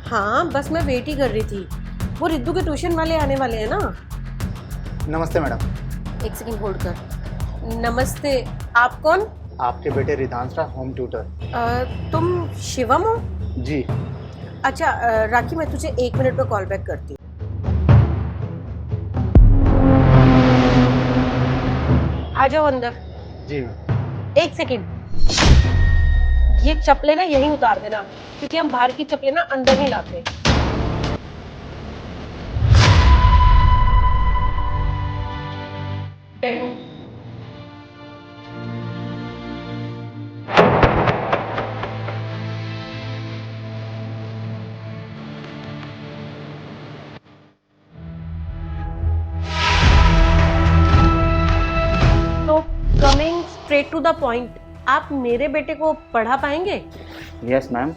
हाँ, बस मैं वेट ही कर रही थी। वो रिद्धू के ट्यूशन वाले आने वाले हैं ना। नमस्ते मैडम। एक सेकंड होल्ड कर। नमस्ते, आप कौन? आपके बेटे रिधांश होम ट्यूटर। तुम शिवम हो? जी। अच्छा, राखी मैं तुझे 1 मिनट में कॉल बैक करती हूँ। आ जाओ अंदर। जी। 1 सेकंड, ये चप्पलें ना यहीं उतार देना, क्योंकि हम बाहर की चप्पलें ना अंदर नहीं लाते। बैठो। तो coming straight to the point, आप मेरे बेटे को पढ़ा पाएंगे? यस मैम,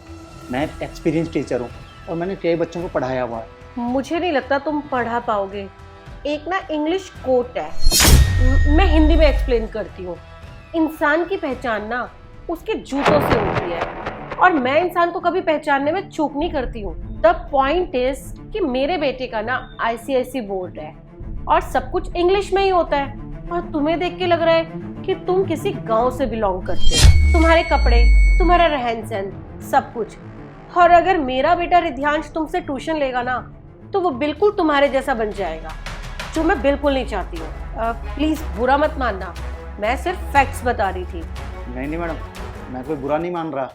मैं एक्सपीरियंस टीचर हूँ और मैंने कई बच्चों को पढ़ाया हुआ है। मुझे नहीं लगता तुम पढ़ा पाओगे। एक ना इंग्लिश कोट है, मैं हिंदी में एक्सप्लेन करती हूँ। इंसान की पहचान ना उसके जूतों से होती है, और मैं इंसान को कभी पहचानने में चूक नहीं करती हूँ। द पॉइंट इज कि मेरे बेटे का ना ICSE बोर्ड है और सब कुछ इंग्लिश में ही होता है, और तुम्हें देख के लग रहा है कि तुम किसी गांव से बिलोंग करते हो। तुम्हारे कपड़े, तुम्हारा रहन सहन, सब कुछ। और अगर मेरा बेटा रिध्यांश तुमसे ट्यूशन लेगा ना, तो वो बिल्कुल तुम्हारे जैसा बन जाएगा, जो मैं बिल्कुल नहीं चाहती हूँ। प्लीज बुरा मत मानना, मैं सिर्फ फैक्ट्स बता रही थी। नहीं मैडम, मैं कोई बुरा नहीं मान रहा,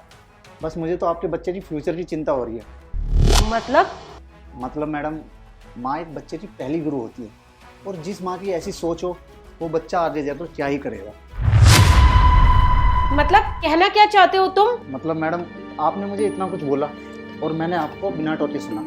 बस मुझे तो आपके बच्चे की फ्यूचर की चिंता हो रही है। मतलब मैडम, माँ एक बच्चे की पहली गुरु होती है, और जिस माँ की ऐसी सोच हो वो बच्चा आगे जाकर क्या ही करेगा। मतलब कहना क्या चाहते हो तुम? मतलब मैडम, आपने मुझे इतना कुछ बोला और मैंने आपको बिना टोके सुना।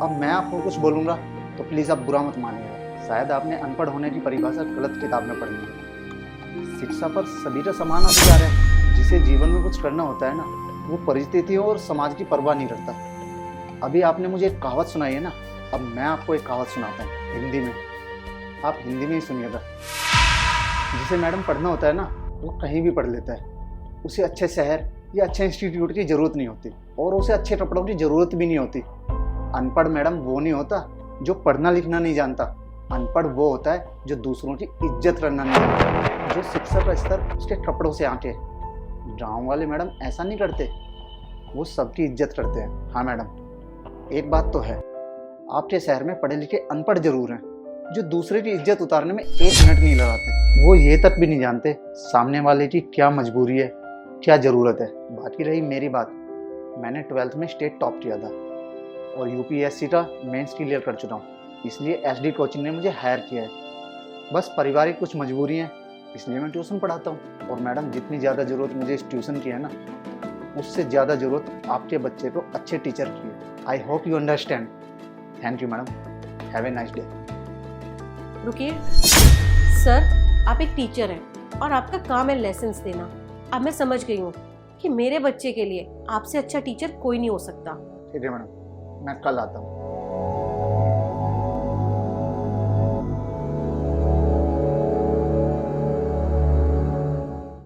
अब मैं आपको कुछ बोलूँगा तो प्लीज़ आप बुरा मत मानिएगा। शायद आपने अनपढ़ होने की परिभाषा गलत किताब में पढ़ी है। शिक्षा पर सभी का समान अधिकार है। जिसे जीवन में कुछ करना होता है ना, वो परिस्थितियों और समाज की परवाह नहीं करता। अभी आपने मुझे एक कहावत सुनाई है ना, अब मैं आपको एक कहावत सुनाता हूँ हिंदी में। आप हिंदी में ही सुनिएगा। जिसे मैडम पढ़ना होता है ना, वो कहीं भी पढ़ लेता है। उसे अच्छे शहर या अच्छे इंस्टीट्यूट की ज़रूरत नहीं होती, और उसे अच्छे कपड़ों की ज़रूरत भी नहीं होती। अनपढ़ मैडम वो नहीं होता जो पढ़ना लिखना नहीं जानता। अनपढ़ वो होता है जो दूसरों की इज्जत करना नहीं जानता, जो शिक्षा का स्तर उसके कपड़ों से आंके। गाँव वाले मैडम ऐसा नहीं करते, वो सबकी इज्जत करते हैं। हाँ मैडम, एक बात तो है, आपके शहर में पढ़े लिखे अनपढ़ जरूर हैं, जो दूसरे की इज्जत उतारने में 1 मिनट नहीं लगाते। वो ये तक भी नहीं जानते सामने वाले की क्या मजबूरी है, क्या ज़रूरत है। बाकी रही मेरी बात, मैंने 12th में स्टेट टॉप किया था और UPSC का मेंस क्लियर कर चुका हूँ, इसलिए SD कोचिंग ने मुझे हायर किया है। बस पारिवारिक कुछ मजबूरी है, इसलिए मैं ट्यूशन पढ़ाता हूँ। और मैडम, जितनी ज़्यादा ज़रूरत मुझे इस ट्यूशन की है ना, उससे ज़्यादा ज़रूरत आपके बच्चे को अच्छे टीचर की है। I hope you understand. Thank you madam, have a nice day. रुकिए सर, आप एक टीचर हैं और आपका काम है लेसन्स देना। अब मैं समझ गई हूँ कि मेरे बच्चे के लिए आपसे अच्छा टीचर कोई नहीं हो सकता। ठीक है मैडम, मैं कल आता हूँ।